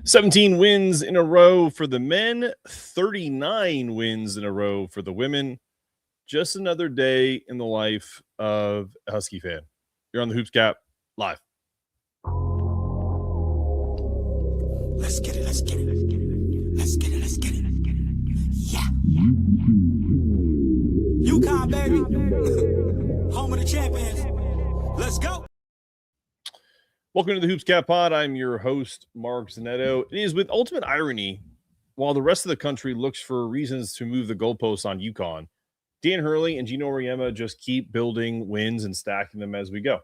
17 wins in a row for the men, 39 wins in a row for the women. Just another day in the life of a Husky fan. You're on the HoopsCap live. Let's get it. Let's get it. Let's get it. Let's get it. Yeah. UConn, baby. Home of the champions. Let's go. Welcome to the HoopsCap pod. I'm your host, Mark Zanetto. It is with ultimate irony, while the rest of the country looks for reasons to move the goalposts on UConn, Dan Hurley and Gino Auriemma just keep building wins and stacking them as we go.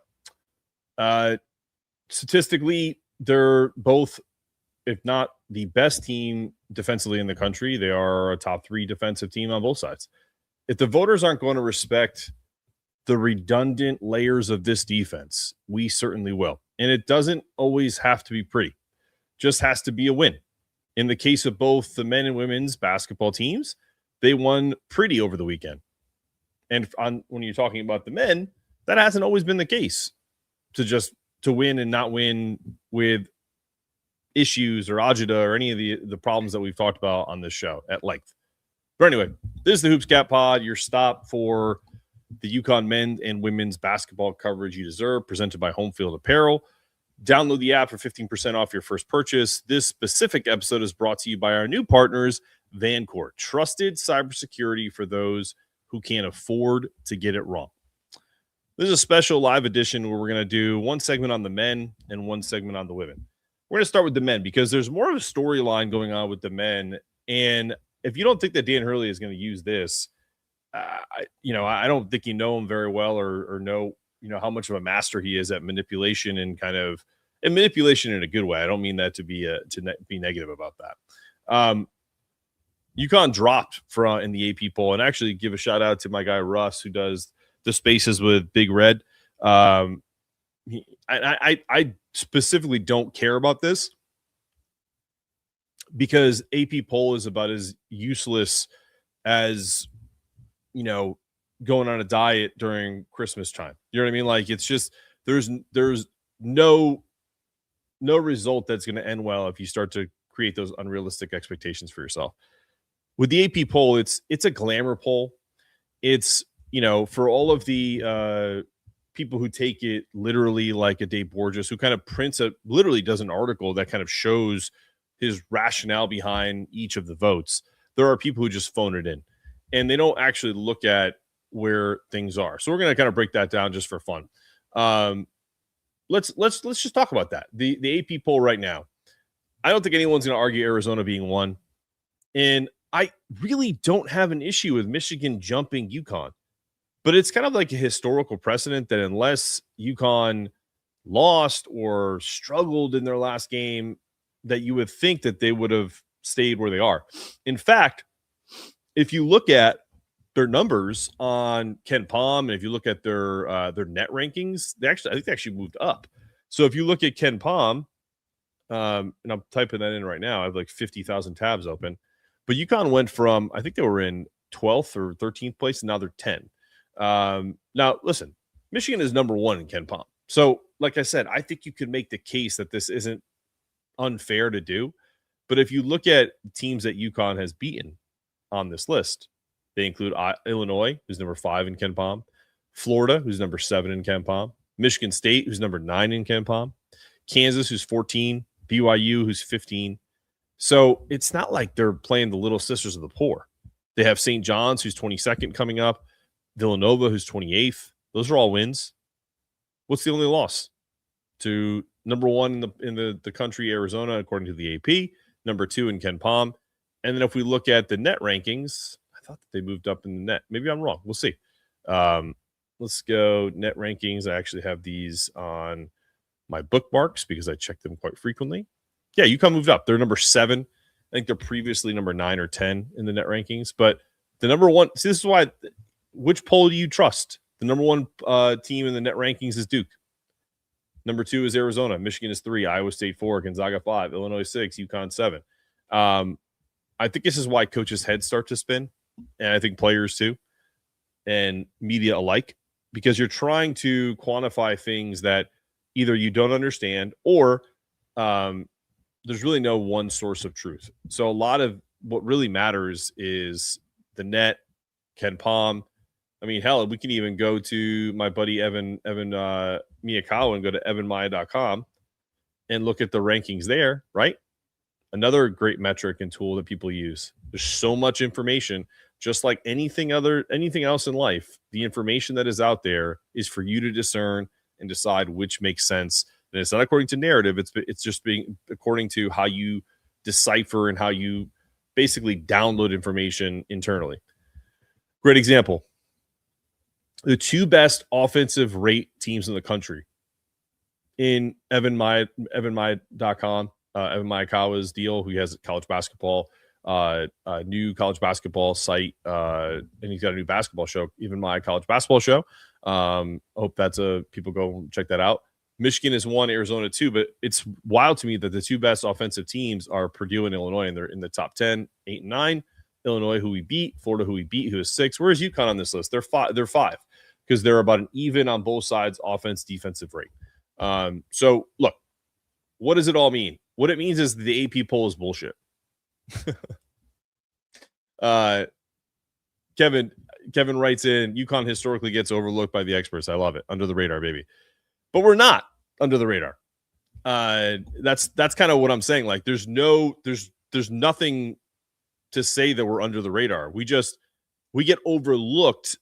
Statistically, they're both, if not the best team defensively in the country. They are a top 3 defensive team on both sides. If the voters aren't going to respect the redundant layers of this defense, we certainly will. And it doesn't always have to be pretty. Just has to be a win. In the case of both the men and women's basketball teams, they won pretty over the weekend. And when you're talking about the men, that hasn't always been the case. To win and not win with issues or agita or any of the problems that we've talked about on this show at length. But anyway, this is the HoopsCap pod, your stop for the UConn men and women's basketball coverage you deserve, presented by Home Field Apparel. Download the app for 15% off your first purchase. This specific episode is brought to you by our new partners, Vancord, trusted cybersecurity for those who can't afford to get it wrong. This is a special live edition where we're going to do one segment on the men and one segment on the women. We're going to start with the men because there's more of a storyline going on with the men. And if you don't think that Dan Hurley is going to use this, I don't think you know him very well or know how much of a master he is at manipulation and manipulation in a good way. I don't mean that to be negative about that. UConn dropped in the AP poll, and actually give a shout out to my guy Russ who does the spaces with Big Red. I specifically don't care about this because AP poll is about as useless as going on a diet during Christmas time. You know what I mean? Like, it's just there's no result that's going to end well if you start to create those unrealistic expectations for yourself. With the AP poll, it's a glamour poll. It's, for all of the people who take it literally, like a Dave Borges, who kind of literally does an article that kind of shows his rationale behind each of the votes. There are people who just phone it in, and they don't actually look at where things are. So we're going to kind of break that down just for fun. Let's just talk about that. The AP poll right now. I don't think anyone's going to argue Arizona being one. And I really don't have an issue with Michigan jumping UConn. But it's kind of like a historical precedent that unless UConn lost or struggled in their last game, that you would think that they would have stayed where they are. In fact, if you look at their numbers on Ken Palm, and if you look at their net rankings, I think they actually moved up. So if you look at Ken Palm, and I'm typing that in right now, I have like 50,000 tabs open. But UConn went from, I think they were in 12th or 13th place, and now they're 10. Now, listen, Michigan is number 1 in Ken Palm. So, like I said, I think you could make the case that this isn't unfair to do. But if you look at teams that UConn has beaten on this list, they include Illinois, who's number 5 in Ken Palm, Florida, who's number 7 in Ken Palm, Michigan State, who's number 9 in Ken Palm, Kansas, who's 14, BYU, who's 15. So it's not like they're playing the little sisters of the poor. They have St. John's, who's 22nd coming up, Villanova, who's 28th. Those are all wins. What's the only loss? To number 1 in the country, Arizona, according to the AP, number 2 in Ken Palm. And then if we look at the net rankings, I thought that they moved up in the net. Maybe I'm wrong. We'll see. Let's go net rankings. I actually have these on my bookmarks because I check them quite frequently. Yeah, UConn moved up. They're number 7. I think they're previously number 9 or 10 in the net rankings. But the number 1, see, this is why, which poll do you trust? The number 1 team in the net rankings is Duke. Number 2 is Arizona. Michigan is 3. Iowa State 4. Gonzaga 5. Illinois 6. UConn 7. I think this is why coaches' heads start to spin, and I think players too, and media alike, because you're trying to quantify things that either you don't understand or there's really no one source of truth. So a lot of what really matters is the net, Ken Palm. I mean, hell, we can even go to my buddy Evan Miyakawa and go to evanmaya.com and look at the rankings there, right? Another great metric and tool that people use. There's so much information, just like anything else in life. The information that is out there is for you to discern and decide which makes sense. And it's not according to narrative. It's just being according to how you decipher and how you basically download information internally. Great example. The two best offensive rate teams in the country in evanmaya.com, Evan Miyakawa's deal, who has college basketball, new college basketball site, and he's got a new basketball show, Even My College Basketball Show. Hope that's people go check that out. Michigan is 1, Arizona 2, but it's wild to me that the two best offensive teams are Purdue and Illinois, and they're in the top 10, 8 and 9. Illinois, who we beat, Florida, who we beat, who is 6. Where's UConn on this list? They're 5 because they're about an even on both sides, offense, defensive rate. So look, what does it all mean? What it means is the AP poll is bullshit. Kevin writes in, UConn historically gets overlooked by the experts. I love it. Under the radar, baby. But we're not under the radar. That's kind of what I'm saying. Like there's nothing to say that we're under the radar. We get overlooked,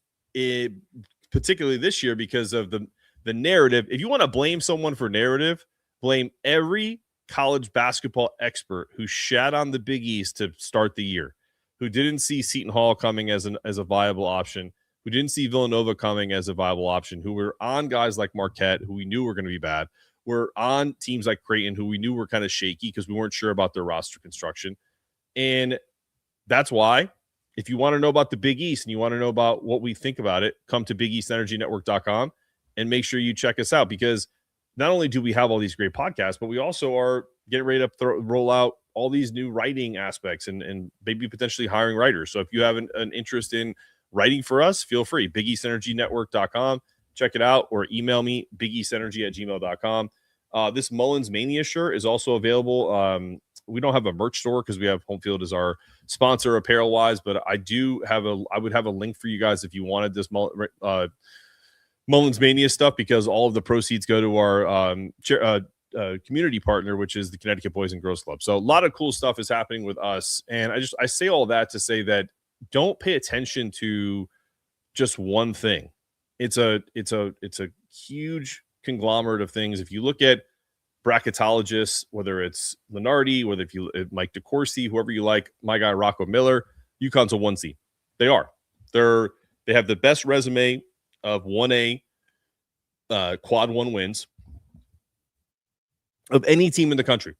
particularly this year because of the narrative. If you want to blame someone for narrative, blame every college basketball expert who shat on the Big East to start the year, who didn't see Seton Hall coming as a viable option, who didn't see Villanova coming as a viable option, who were on guys like Marquette, who we knew were going to be bad. We're on teams like Creighton, who we knew were kind of shaky because we weren't sure about their roster construction. And that's why, if you want to know about the Big East and you want to know about what we think about it, come to BigEastEnergyNetwork.com and make sure you check us out, because not only do we have all these great podcasts, but we also are getting ready to roll out all these new writing aspects and maybe potentially hiring writers. So if you have an interest in writing for us, feel free. BigEastEnergyNetwork.com. Check it out, or email me, BigEastEnergy@gmail.com. This Mullins Mania shirt is also available. We don't have a merch store because we have Home Field as our sponsor apparel wise, but I would have a link for you guys if you wanted this Mullins Mania stuff, because all of the proceeds go to our community partner, which is the Connecticut Boys and Girls Club. So a lot of cool stuff is happening with us. And I say all that to say that don't pay attention to just one thing. It's a huge conglomerate of things. If you look at bracketologists, whether it's Lenardi, whether if you Mike DeCourcy, whoever you like, my guy Rocco Miller, UConn's a 1 seed. They have the best resume of 1A quad 1 wins of any team in the country,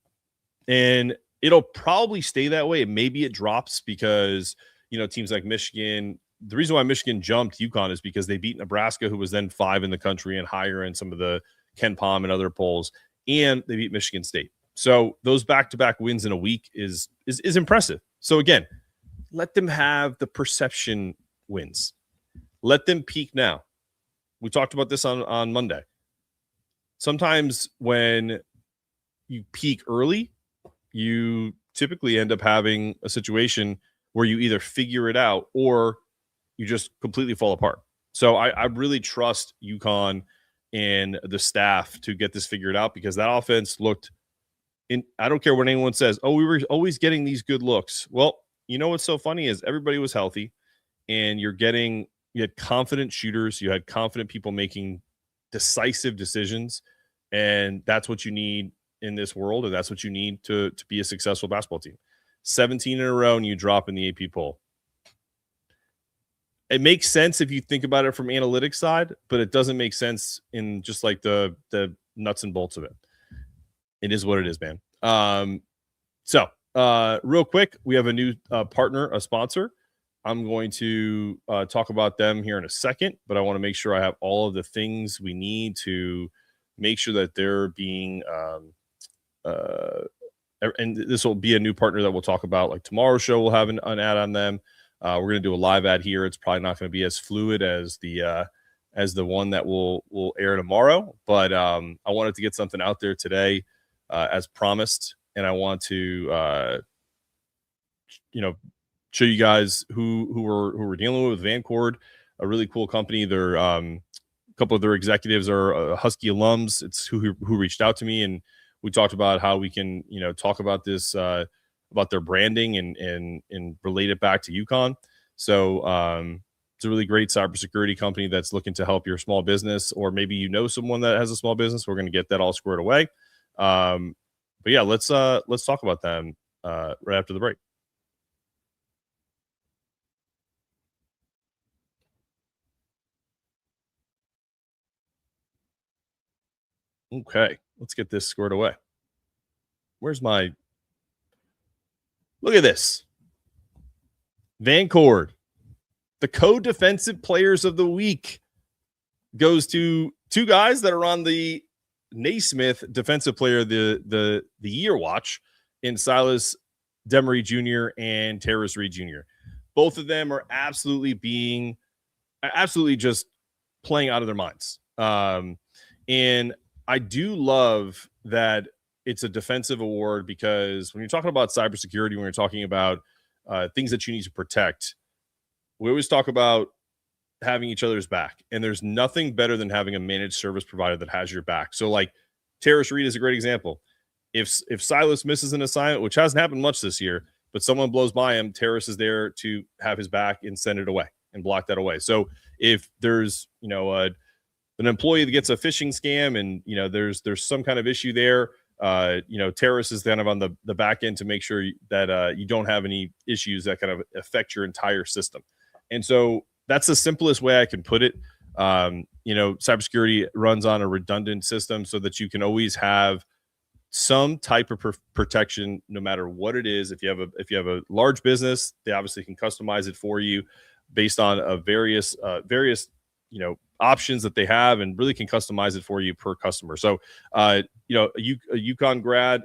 and it'll probably stay that way. Maybe it drops because teams like Michigan. The reason why Michigan jumped UConn is because they beat Nebraska, who was then 5 in the country and higher in some of the Ken Palm and other polls, and they beat Michigan State. So those back-to-back wins in a week is impressive. So again, let them have the perception wins. Let them peak now. We talked about this on Monday. Sometimes when you peak early, you typically end up having a situation where you either figure it out or you just completely fall apart. So I really trust UConn and the staff to get this figured out, because that offense looked in. I don't care what anyone says. Oh, we were always getting these good looks. Well, what's so funny is everybody was healthy, and you had confident shooters. You had confident people making decisive decisions. And that's what you need in this world. And that's what you need to be a successful basketball team. 17 in a row and you drop in the AP poll. It makes sense if you think about it from analytics side, but it doesn't make sense in just like the nuts and bolts of it. It is what it is, man. So real quick, we have a new partner, a sponsor. I'm going to talk about them here in a second, but I want to make sure I have all of the things we need to make sure that they're being and this will be a new partner that we'll talk about. Like tomorrow's show, we'll have an ad on them. We're going to do a live ad here. It's probably not going to be as fluid as the one that will air tomorrow, but I wanted to get something out there today as promised. and I want to show you guys who we're dealing with. Vancord, a really cool company. They're a couple of their executives are Husky alums. It's who reached out to me, and we talked about how we can talk about this about their branding and relate it back to UConn. So it's a really great cybersecurity company that's looking to help your small business, or maybe someone that has a small business. We're going to get that all squared away. But yeah, let's talk about them right after the break. Okay, let's get this squared away. Where's my... Look at this. Vancord, the co-defensive players of the week, goes to two guys that are on the Naismith defensive player the year watch in Silas Demery Jr. and Terrace Reed Jr. Both of them are absolutely just playing out of their minds. And I do love that it's a defensive award, because when you're talking about cybersecurity, when you're talking about things that you need to protect, we always talk about having each other's back. And there's nothing better than having a managed service provider that has your back. So like Terrace Reed is a great example. If Silas misses an assignment, which hasn't happened much this year, but someone blows by him, Terrace is there to have his back and send it away and block that away. So if there's, an employee that gets a phishing scam and, there's some kind of issue there, Terrace is kind of on the back end to make sure that you don't have any issues that kind of affect your entire system. And so that's the simplest way I can put it. Cybersecurity runs on a redundant system so that you can always have some type of protection, no matter what it is. If you have a large business, they obviously can customize it for you based on various options that they have, and really can customize it for you per customer. So, a UConn grad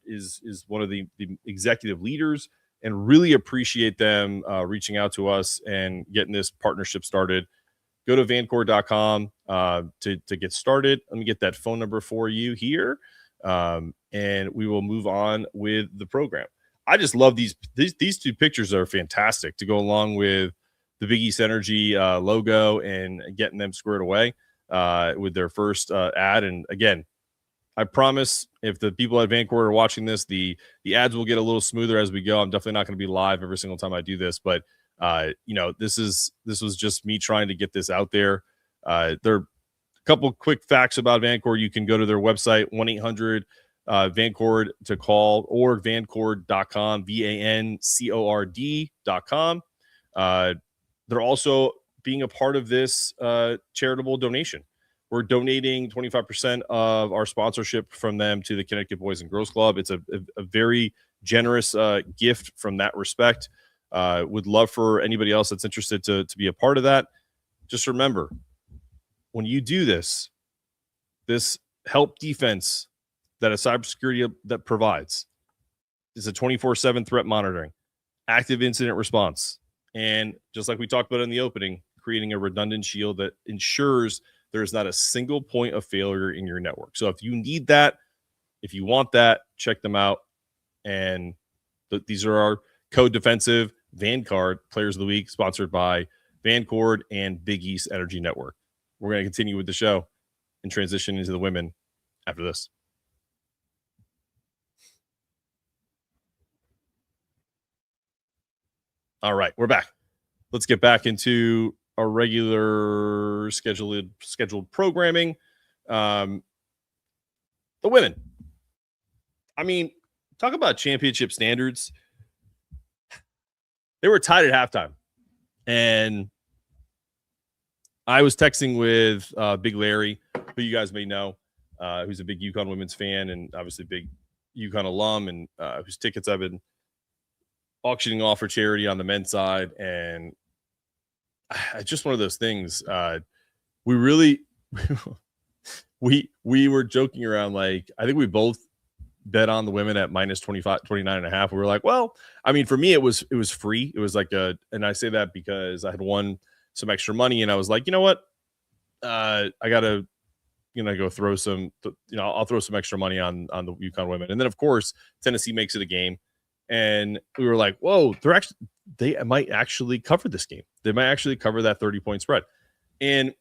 is one of the executive leaders, and really appreciate them reaching out to us and getting this partnership started. Go to vancord.com to get started. Let me get that phone number for you here, and we will move on with the program. I just love these two pictures are fantastic to go along with the Big East Energy logo and getting them squared away with their first ad. And again, I promise if the people at Vancord are watching this, the ads will get a little smoother as we go. I'm definitely not going to be live every single time I do this, but this was just me trying to get this out there. There are a couple quick facts about Vancord. You can go to their website, 1-800 Vancord to call, or vancord.com, VANCORD.com. They're also being a part of this charitable donation. We're donating 25% of our sponsorship from them to the Connecticut Boys and Girls Club. It's a very generous gift from that respect. Would love for anybody else that's interested to be a part of that. Just remember, when you do this help defense that a cybersecurity that provides is a 24/7 threat monitoring, active incident response, and just like we talked about in the opening, creating a redundant shield that ensures there's not a single point of failure in your network. So if you need that, if you want that, check them out. And these are our co-defensive Vancord Players of the Week, sponsored by Vancord and Big East Energy Network. We're going to continue with the show and transition into the women after this. All right, we're back. Let's get back into our regular scheduled programming. The women. I mean, talk about championship standards. They were tied at halftime, and I was texting with Big Larry, who you guys may know, who's a big UConn women's fan and obviously big UConn alum, and whose tickets I've been auctioning off for charity on the men's side. And it's just one of those things. We really we were joking around, like, I think we both bet on the women at minus 29.5. We were like, well, I mean, for me, it was free. It was like and I say that because I had won some extra money, and I was like, you know what? I got to gonna go throw some, I'll throw some extra money on the UConn women. And then of course Tennessee makes it a game, and we were like, whoa, they might actually cover this game. They might actually cover that 30-point spread. And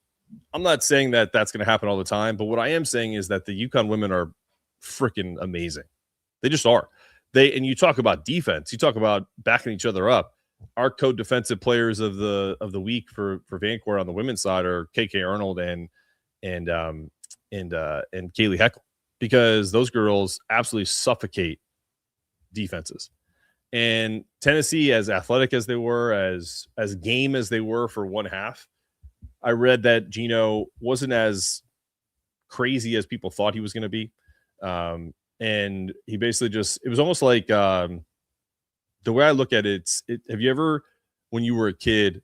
I'm not saying that that's going to happen all the time, but what I am saying is that the UConn women are freaking amazing. They just are. And you talk about defense, you talk about backing each other up. Our co-defensive players of the week for Vancord on the women's side are KK Arnold and Kaylee Heckle, because those girls absolutely suffocate defenses. And Tennessee, as athletic as they were, as game as they were for one half, I read that Gino wasn't as crazy as people thought he was going to be. And he basically it was almost like, the way I look at it, have you ever, when you were a kid,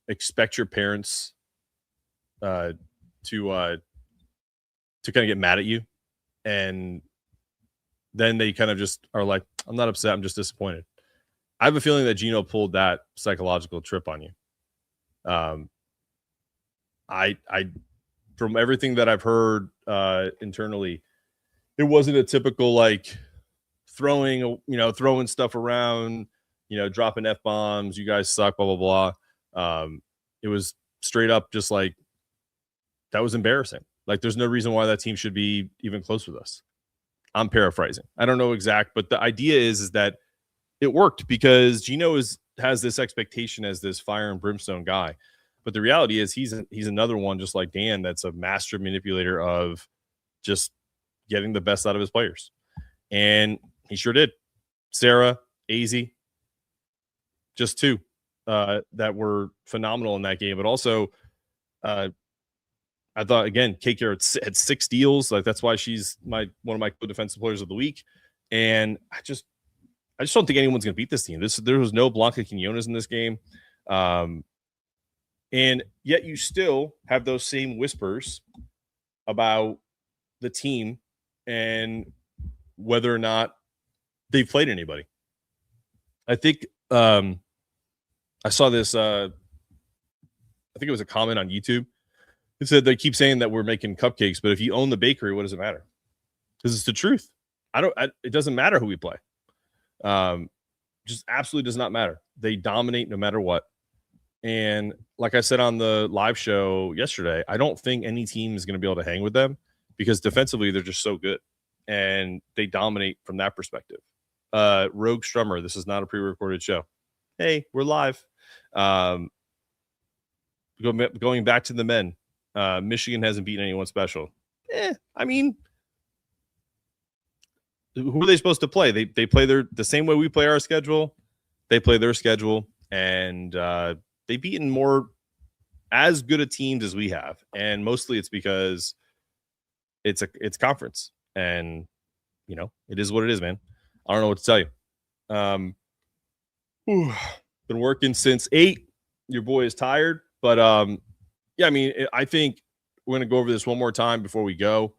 expect your parents to kind of get mad at you, and then they kind of just are like, I'm not upset, I'm just disappointed. I have a feeling that Gino pulled that psychological trip on you. I from everything that I've heard internally, it wasn't a typical like throwing stuff around, dropping F-bombs, you guys suck, blah blah blah. It was straight up just like, that was embarrassing. Like, there's no reason why that team should be even close with us. I'm paraphrasing, I don't know exact, but the idea is that it worked because Gino has this expectation as this fire and brimstone guy. But the reality is he's another one, just like Dan, that's a master manipulator of just getting the best out of his players. And he sure did. Sarah, AZ, just two that were phenomenal in that game. But also, I thought, again, KK had 6 steals. Like, that's why she's one of my co-defensive players of the week. And I just don't think anyone's going to beat this team. There was no Blanca Quinones in this game. And yet you still have those same whispers about the team and whether or not they've played anybody. I think I saw this, I think it was a comment on YouTube. It said they keep saying that we're making cupcakes, but if you own the bakery, what does it matter? Because it's the truth. It doesn't matter who we play. Just absolutely does not matter. They dominate no matter what. And like I said on the live show yesterday, I don't think any team is going to be able to hang with them because defensively they're just so good and they dominate from that perspective. Rogue Strummer, this is not a pre-recorded show. Hey, we're live. Going back to the men, Michigan hasn't beaten anyone special. I mean, who are they supposed to play? They play the same way we play our schedule. They play their schedule, and they've beaten more as good a teams as we have, and mostly it's because it's conference, and it is what it is, man. I don't know what to tell you. Been working since 8. Your boy is tired, but yeah, I mean, I think we're gonna go over this one more time before we go.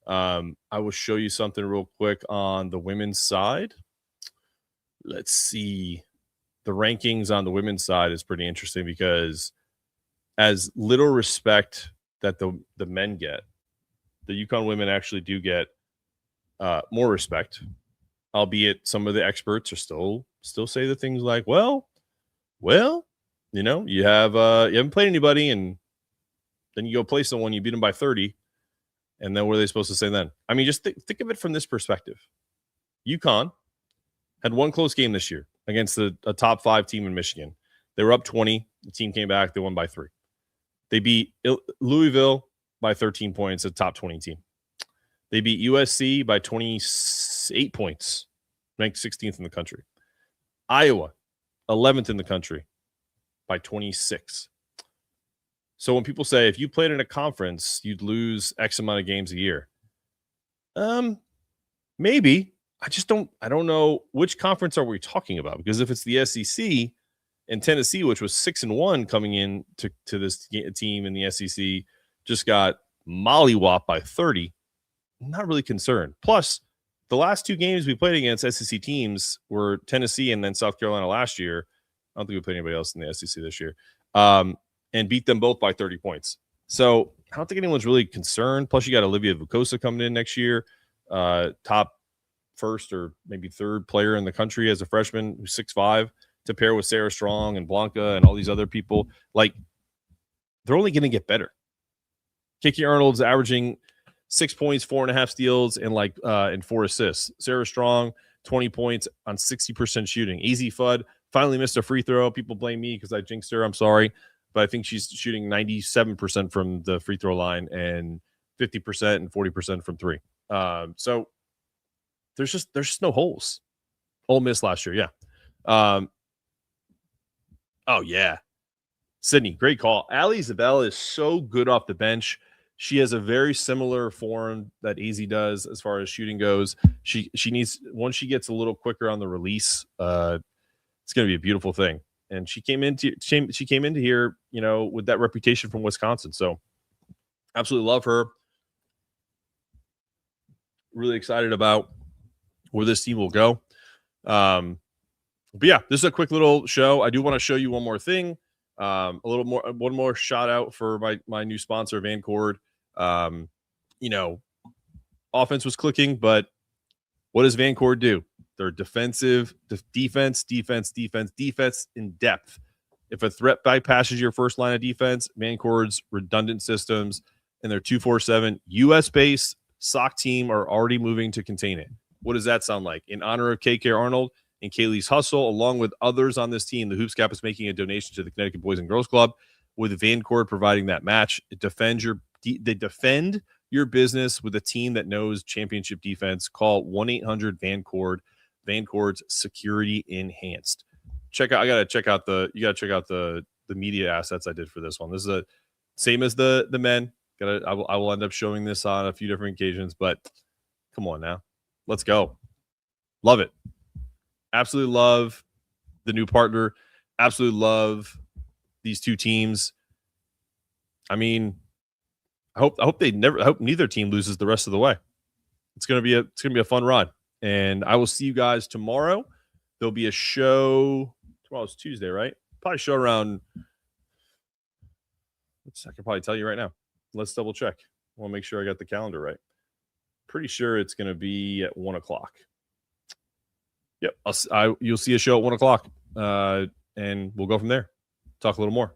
I will show you something real quick on the women's side. Let's see. The rankings on the women's side is pretty interesting because as little respect that the men get, the UConn women actually do get more respect, albeit some of the experts are still say the things like, well, you haven't played anybody, and then you go play someone, you beat them by 30, and then what are they supposed to say then? I mean, just think of it from this perspective. UConn had one close game this year against a top 5 team in Michigan. They were up 20. The team came back. They won by 3. They beat Louisville by 13 points, a top 20 team. They beat USC by 28 points, ranked 16th in the country. Iowa, 11th in the country by 26. So when people say if you played in a conference, you'd lose X amount of games a year. Maybe. I don't know which conference are we talking about, because if it's the SEC and Tennessee, which was 6-1 coming in to this team in the SEC, just got mollywopped by 30, I'm not really concerned. Plus, the last 2 games we played against SEC teams were Tennessee and then South Carolina last year. I don't think we played anybody else in the SEC this year, and beat them both by 30 points. So I don't think anyone's really concerned. Plus, you got Olivia Vukosa coming in next year, top first or maybe third player in the country as a freshman who's 6'5", to pair with Sarah Strong and Blanca and all these other people. Like, they're only going to get better. Kiki Arnold's averaging 6 points, 4.5 steals, and 4 assists. Sarah Strong, 20 points on 60% shooting. AZ Fudd finally missed a free throw. People blame me because I jinxed her. I'm sorry. But I think she's shooting 97% from the free throw line and 50% and 40% from three. So there's just no holes. Ole Miss last year, yeah. Oh, yeah. Sydney, great call. Ali Zabel is so good off the bench. She has a very similar form that AZ does as far as shooting goes. She needs, once she gets a little quicker on the release, it's going to be a beautiful thing. And she came into here, with that reputation from Wisconsin. So absolutely love her. Really excited about where this team will go. But yeah, this is a quick little show. I do want to show you one more thing. One more shout out for my new sponsor, Vancord. Offense was clicking, but what does Vancord do? They're defense in depth. If a threat bypasses your first line of defense, Vancord's redundant systems and their 247 US-based SOC team are already moving to contain it. What does that sound like? In honor of KK Arnold and Kaylee's hustle, along with others on this team, the HoopsCap is making a donation to the Connecticut Boys and Girls Club, with Vancord providing that match. They defend your business with a team that knows championship defense. Call 1-800-VANCORD. Vancord's security enhanced. You gotta check out the media assets I did for this one. This is the same as the men. I will end up showing this on a few different occasions, but come on now. Let's go. Love it. Absolutely love the new partner. Absolutely love these two teams. I mean, I hope neither team loses the rest of the way. It's gonna be a fun run. And I will see you guys tomorrow. There'll be a show. Tomorrow's Tuesday, right? Probably show around. I can probably tell you right now. Let's double check. I want to make sure I got the calendar right. Pretty sure it's going to be at 1:00. Yep. You'll see a show at 1:00, and we'll go from there. Talk a little more.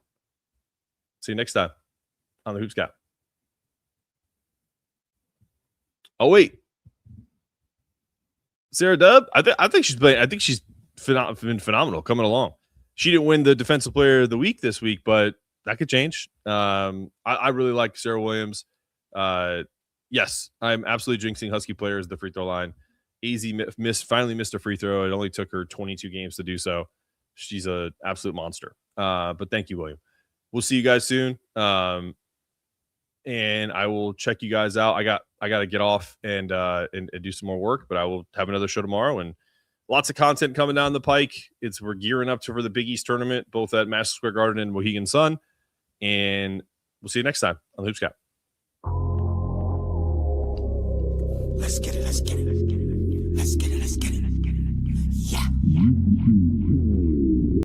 See you next time on the HoopsCap. Oh wait, Sarah Dubb. I think she's playing. I think she's been phenomenal coming along. She didn't win the Defensive Player of the Week this week, but that could change. I really like Sarah Williams. Yes, I'm absolutely jinxing Husky players at the free throw line. AZ finally missed a free throw. It only took her 22 games to do so. She's an absolute monster. But thank you, William. We'll see you guys soon. And I will check you guys out. I got to get off and do some more work, but I will have another show tomorrow and lots of content coming down the pike. We're gearing up for the Big East tournament, both at Madison Square Garden and Mohegan Sun. And we'll see you next time on the HoopsCap. Let's get it. Yeah.